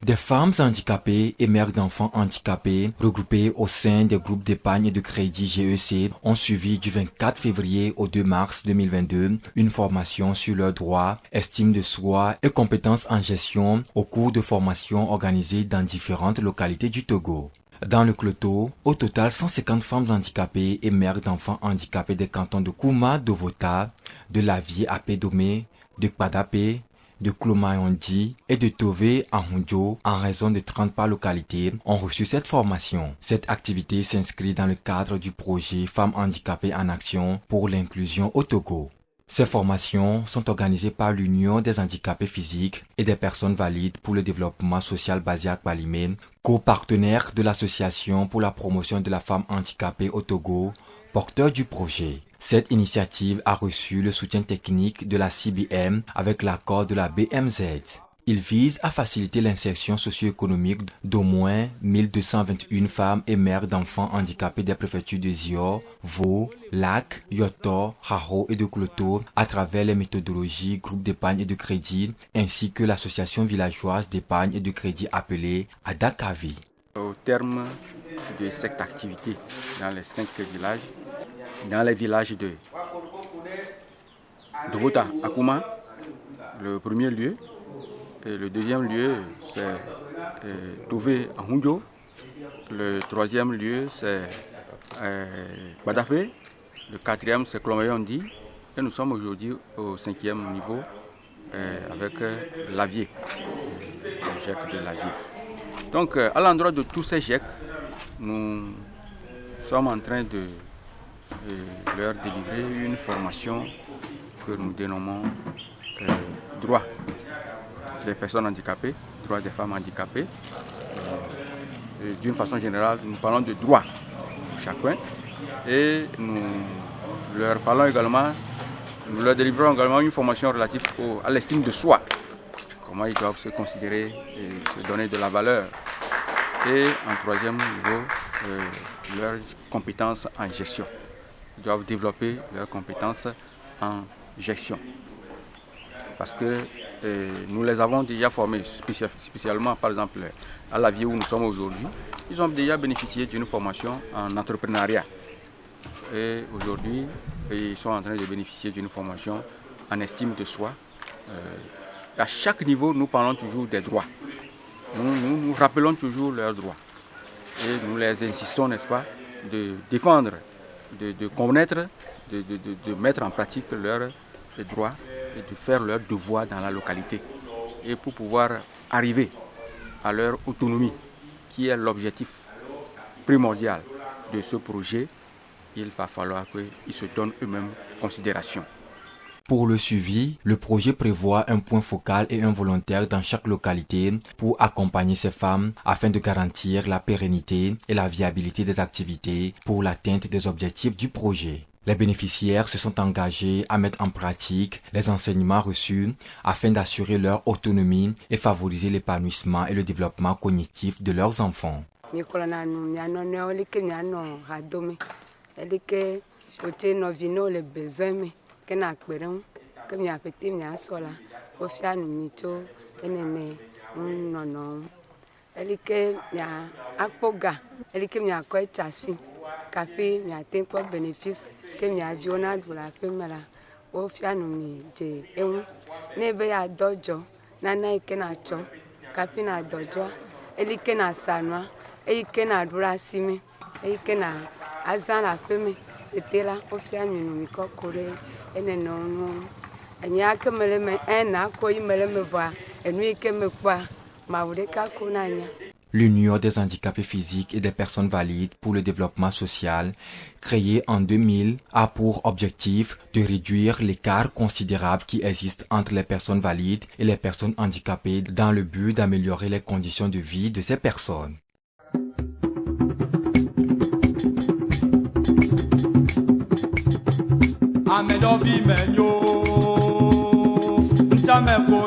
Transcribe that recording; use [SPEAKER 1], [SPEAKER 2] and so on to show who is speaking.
[SPEAKER 1] Des femmes handicapées et mères d'enfants handicapés regroupées au sein des groupes d'épargne et de crédit GEC ont suivi du 24 février au 2 mars 2022 une formation sur leurs droits, estime de soi et compétences en gestion au cours de formations organisées dans différentes localités du Togo. Dans le Cloto, au total 150 femmes handicapées et mères d'enfants handicapés des cantons de Kouma, Dovota, de Lavier à Pédomé, de Kpadapé, de Klomayondi et de Tové à Hondjo, en raison de 30 par localité, ont reçu cette formation. Cette activité s'inscrit dans le cadre du projet Femmes handicapées en action pour l'inclusion au Togo. Ces formations sont organisées par l'Union des handicapés physiques et des personnes valides pour le développement social basé à Kbalimé, co-partenaire de l'Association pour la promotion de la femme handicapée au Togo, porteur du projet. Cette initiative a reçu le soutien technique de la CBM avec l'accord de la BMZ. Il vise à faciliter l'insertion socio-économique d'au moins 1221 femmes et mères d'enfants handicapés des préfectures de Zior, Vo, Lac, Yoto, Haro et de Cloto à travers les méthodologies groupes d'épargne et de crédit ainsi que l'association villageoise d'épargne et de crédit appelée Adakavi.
[SPEAKER 2] Au terme de cette activité dans les 5 villages, dans les villages de Dovota à Kouma, le premier lieu, et le deuxième lieu c'est Tové à Hondjo, le troisième lieu c'est Kpadapé, le quatrième c'est Klomayondi et nous sommes aujourd'hui au 5e niveau avec Lavier, le GEC de Lavier. Donc à l'endroit de tous ces GEC, nous sommes en train de leur délivrer une formation que nous dénommons droit des personnes handicapées, droit des femmes handicapées. D'une façon générale, nous parlons de droit chacun et nous leur délivrons également une formation relative à l'estime de soi, comment ils doivent se considérer et se donner de la valeur. Et en troisième niveau, leurs compétences en gestion. Ils doivent développer leurs compétences en gestion. Parce que nous les avons déjà formés, spécialement par exemple à Lavier où nous sommes aujourd'hui. Ils ont déjà bénéficié d'une formation en entrepreneuriat. Et aujourd'hui, ils sont en train de bénéficier d'une formation en estime de soi. À chaque niveau, nous parlons toujours des droits. Nous rappelons toujours leurs droits. Et nous les insistons, n'est-ce pas, de défendre, de connaître, de mettre en pratique leurs droits et de faire leurs devoirs dans la localité. Et pour pouvoir arriver à leur autonomie, qui est l'objectif primordial de ce projet, il va falloir qu'ils se donnent eux-mêmes considération.
[SPEAKER 1] Pour le suivi, le projet prévoit un point focal et un volontaire dans chaque localité pour accompagner ces femmes afin de garantir la pérennité et la viabilité des activités pour l'atteinte des objectifs du projet. Les bénéficiaires se sont engagés à mettre en pratique les enseignements reçus afin d'assurer leur autonomie et favoriser l'épanouissement et le développement cognitif de leurs enfants.
[SPEAKER 3] Kena kperem ke mia pete mia sola o fia nu mi to enene nono elike mia akpoga elike mia ko etasi kapi mia ten ko bénéfice ke mia viona dula pe mala o fia nu mi je ewu ne be ya dojo nana ikena cho kapi na dojo elike na sanwa elike na dura simi elike na azana pe me etela o fia nu mi ko kore.
[SPEAKER 1] L'Union des handicapés physiques et des personnes valides pour le développement social, créée en 2000, a pour objectif de réduire l'écart considérable qui existe entre les personnes valides et les personnes handicapées dans le but d'améliorer les conditions de vie de ces personnes.
[SPEAKER 4] Amedovi menyo, ntameko